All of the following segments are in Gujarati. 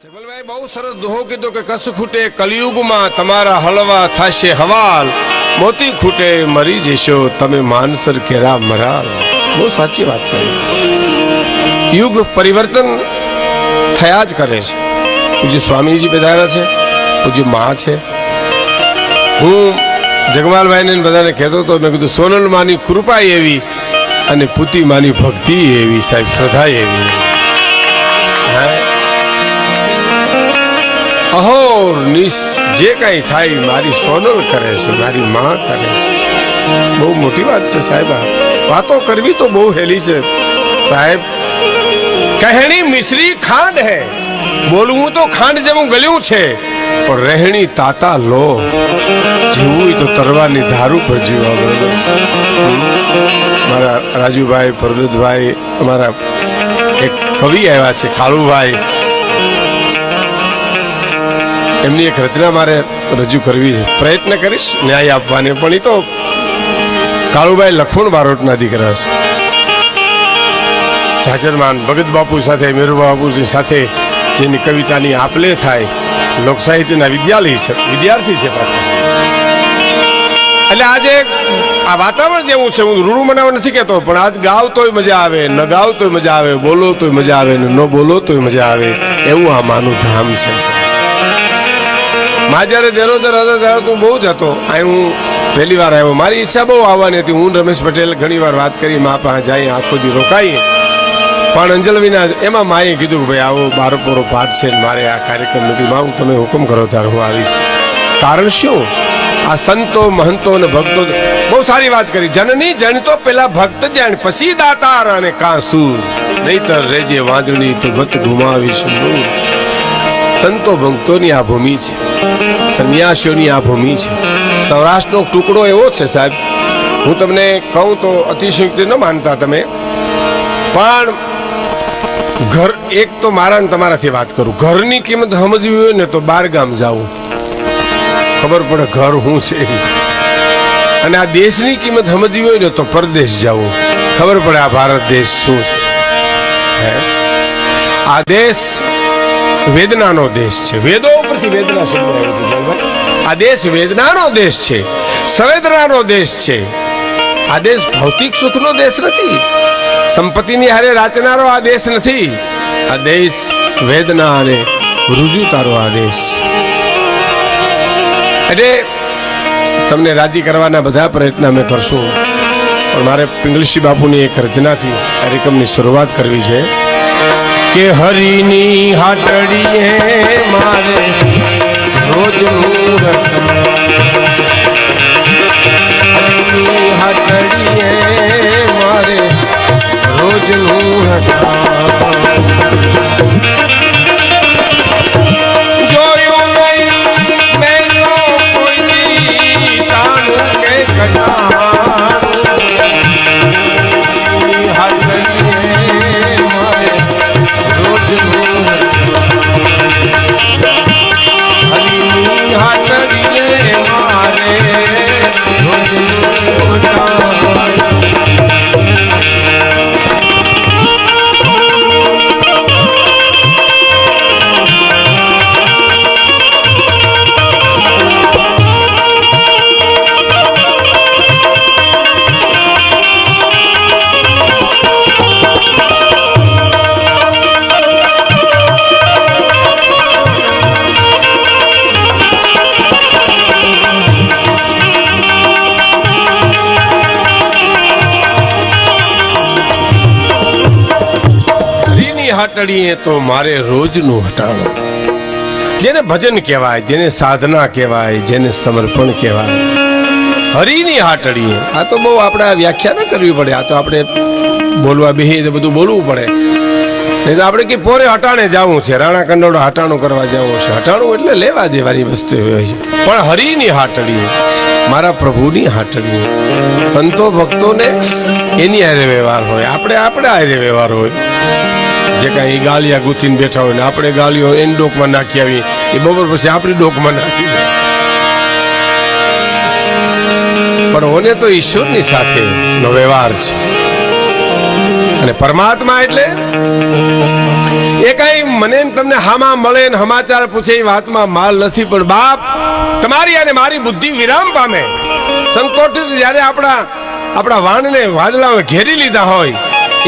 જગમલભાઈ બહુ સરસ દોહો કીધો કે કસ ખૂટે કલયુગમાં તમારા હળવા થશે હવાલ, મોતી ખૂટે મરી જશો તમે માનસર કેરા મરાલ. બહુ સાચી વાત કરી. યુગ પરિવર્તન થયા જ કરે છે. પૂજ્ય સ્વામીજી બધાના છે, પૂજ્ય મા છે. હું જગમાલભાઈને બધાને કહેતો હતો, મેં કીધું સોનલ માની કૃપા એવી અને પુતી માની ભક્તિ એવી, સાહેબ શ્રદ્ધા એવી. અહોર નિશ જે કઈ થાય મારી સોનલ કરે છે, મારી માં કરે છે. બહુ મોટી વાત છે સાહેબ. વાતો કરવી તો બહુ હેલી છે સાહેબ. કહેણી મિશ્રી ખાંડ હે, બોલવું તો ખાંડ જેવું ગળ્યું છે, પણ રહેણી તાતા લો. જીવવું તો તરવાની ધાર ઉપર જીવવા બરોબર છે. મારા રાજુભાઈ પ્રવૃદ્ધભાઈ, અમારા એક કવિ આવ્યા છે કાળુભાઈ, એમની એક રચના મારે રજૂ કરવી છે. પ્રયત્ન કરીશ ન્યાય આપવાની, પણ એ તો કાળુભાઈ લખણ બારોટના દીકરા છે. ઝાજરમાન ભગત બાપુ સાથે, મેરુબા બાપુજી સાથે જેની કવિતાની આપલે થાય, લોક સાહિત્યના વિદ્યાર્થી છે પાછા. એટલે આજે આ વાતાવરણ જેવું છે, હું રૂડું મનાવવા નથી કહેતો, પણ આજ ગાવ તોય મજા આવે, ન ગાવ તોય મજા આવે, બોલો તોય મજા આવે, ન બોલો તોય મજા આવે, એવું આ માનું ધામ છે. માં જયારે દેરોદર હતો ત્યારે તું બહુ જ હતો. અહીં હું પહેલી વાર આવ્યો, મારી ઈચ્છા બહુ આવવાની હતી. હું રમેશ પટેલ ઘણી વાર વાત કરી, મા પાસે જઈએ આખો દી રોકાઈએ, પણ અંજલ વિના એમાં માએ કીધું કે ભાઈ આવો બારપોરો પાઠ છે, મારે આ કાર્યક્રમ નથી. માં હું તમે હુકમ કરો ત્યારે હું આવીશ. કારણ શું? આ સંતો મહંતો અને ભક્તો બહુ સારી વાત કરી. જનની જણતો પેલા ભક્ત જાણ, પછી દાતાર અને કાંસુર, નહીતર રેજે વાંદણી તો મત ગુમાવીશ. સંતો ભક્તોની આ ભૂમિ છે, સંન્યાસીઓની આ ભૂમિ છે. સૌરાષ્ટ્રનો ટુકડો એવો છે સાહેબ, હું તમને કહું તો અતિશયોક્તિ ન માનતા તમે, પણ ઘર એક તો મારા તમારાથી વાત કરું, ઘરની કિંમત સમજવી હોય ને તો 12 ગામ જાવું, ખબર પડે ઘર શું છે. અને આ દેશની કિંમત સમજવી હોય ને તો પરદેશ જવું, ખબર પડે આ ભારત દેશ શું છે. આ દેશ વેદનાનો દેશ છે. વેદો ઉપરથી વેદના શબ્દ આવ્યો છે. આ દેશ વેદનાનો દેશ છે, સંવેદનાનો દેશ છે. આ દેશ ભૌતિક સુખનો દેશ નથી, સંપત્તિની હારે રાચનારો આ દેશ નથી. આ દેશ વેદના અને રુજુતારો આ દેશ છે. એટલે તમને રાજી કરવાના બધા પ્રયત્ન અમે કરશું, પણ મારે પિંગલશી બાપુની એક રચનાથી કાર્યક્રમની શરૂઆત કરવી છે કે હરિની હાટડીએ મારે રોજનું હરિની હાટડીએ મારે રોજનું જોયું નહીં મેં કોઈની ટાણું કે કટાણું, હાટડીએ મારે રોજનું હરિની હાટડીએ મારે હાટડીએ તો મારે રોજનું હટાણું. જેને ભજન કહેવાય, જેને સાધના કહેવાય, જેને સમર્પણ કહેવાય, હરિની હાટડીએ. આ તો બહુ આપણે વ્યાખ્યા ન કરવી પડે, આ તો આપણે બોલવા બેહી તો બધું બોલવું પડે. નહીં તો આપણે કે પોરે હટાણે જવું છે, રાણા કંડોળા હટાણું કરવા જવું છે. હટાણું એટલે લેવા જેવાની વસ્તુ હોય છે, પણ હરિની હાટડીએ, મારા પ્રભુની હાટડીએ. સંતો ભક્તોને એની હારે વ્યવહાર હોય, આપણે હારે વ્યવહાર હોય. જે કાંઈ ગાલિયા ગૂંથીને બેઠા હોય ને આપણે ગાલીઓ એની ડોકમાં નાખી આવી, એ બપોર પછી આપણી ડોકમાં નાખી. પણ ઓને તો ઈશ્વરની સાથે નો વ્યવહાર છે. અને પરમાત્મા એટલે એ કઈ મને તમને હામાં મળે ને સમાચાર પૂછે એ વાતમાં માલ નથી, પણ બાપ તમારી અને મારી બુદ્ધિ વિરામ પામે, સંકોચિત જ્યારે આપણા વાણને વાદળામાં ઘેરી લીધા હોય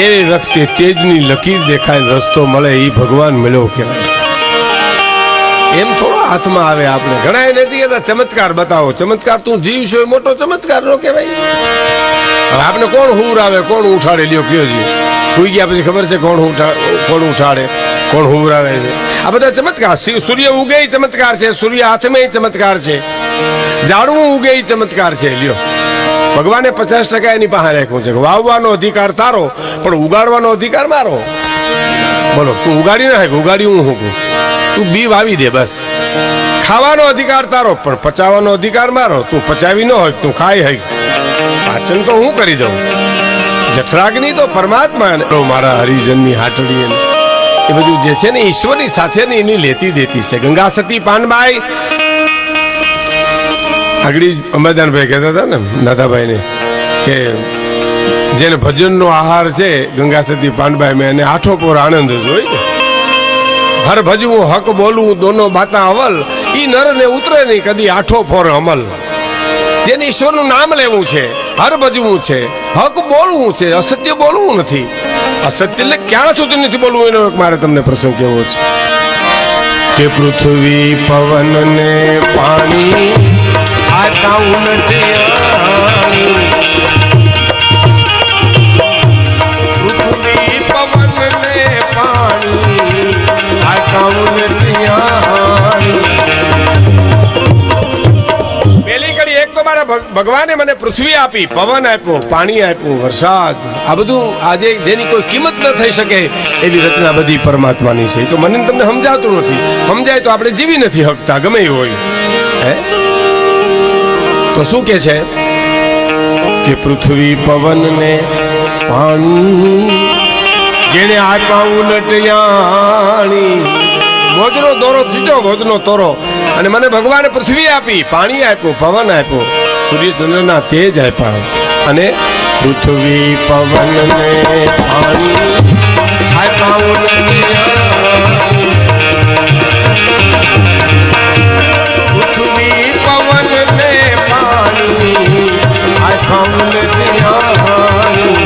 એવી વખતે તેજની લકીર દેખાય, રસ્તો મળે, એ ભગવાન મળ્યો કહેવાય. એમ થોડો હાથમાં આવે. આપણે ઘણા એ નથી કહેતા ચમત્કાર બતાવો. ચમત્કાર તું જીવશો એ મોટો ચમત્કાર નો કહેવાય. હવે આપણે કોણ હુર આવે, કોણ ઉઠાડે, લ્યો કયો જી હુઈ ગયા પછી ખબર છે કોણ ઉઠાડે, કોણ હુર આવે છે. આ બધા ચમત્કાર. સૂર્ય ઉગે ચમત્કાર છે, સૂર્ય હાથમાં ચમત્કાર છે, ઝાડવું ઉગે ચમત્કાર છે. લ્યો ભગવાને 50% એની પાસે રાખ્યું છે. વાવવાનો અધિકાર તારો, પણ ઉગાડવાનો અધિકાર મારો. બોલો, તું ઉગાડી ના હોય, ઉગાડી હું કહું, તું બી વાવી દે બસ. ખાવાનો અધિકાર તારો, પણ પચાવવાનો અધિકાર મારો. તું પચાવી ન હોય, તું ખાઈ હોય, પાચન તો હું કરી દઉં. જઠરાગ્નિ તો પરમાત્મા, મારા હરિજનની હાટડી એ બધું જે છે ને ઈશ્વરની સાથે ને એની લેતી દેતી છે. ગંગા સતી પાનબાઈ આગળ અમરદાનભાઈ કહેતા હતા ને નાથાભાઈ ને કે જેને ભજનનો આહાર છે ગંગા સતી પાનબાઈ મેં એને આઠો પોર આનંદ જોઈ ને. હર ભજવું હક બોલવું દોનો બાતા અવલ, ઈ નર ને ઉતરે નહીં કદી આઠો પોર અમલ. જેને ઈશ્વરનું નામ લેવું છે, હર ભજવું છે, હક બોલવું છે, અસત્ય બોલવું નથી. અસત્ય એટલે ક્યાં સુધી નથી બોલવું એનો મારે તમને પ્રસંગ કેવો છે કે પૃથ્વી પવન ને પાણી આટા ઉલટી પૃથ્વી પવન ને પાણી આટા ઉલટી. પેલી કરી એક તો મારા ભગવાને મને પૃથ્વી આપી, પવન આપ્યો, પાણી આપ્યું, વરસાદ, આ બધું આજે જેની કોઈ કિંમત ન થઈ શકે એવી રચના બધી પરમાત્માની છે. તો મને તમને સમજાતું નથી. સમજાય તો આપણે જીવી નથી શકતા ગમે એ હોય. હે તો શું કે છે કે પૃથ્વી પવન ને પાણી જેને આપ્યા ઉલટિયાણી. મોજનો દોરો થીજો, મોજનો તોરો. અને મને ભગવાને પૃથ્વી આપી, પાણી આપ્યું, પવન આપ્યો, સૂર્યચંદ્રના તેજ આપ્યા. અને પૃથ્વી પવન ને પાણી આપ્યા ઉલટિયાણી. પૃથ્વી પવન ને પાણી આપ્યા ઉલટિયાણી.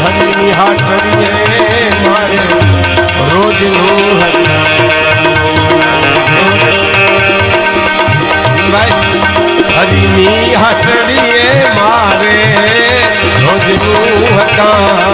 હરિની હાથ હરિએ મારે ભાઈ હરીની હાટડીએ મારે રોજનું હકામ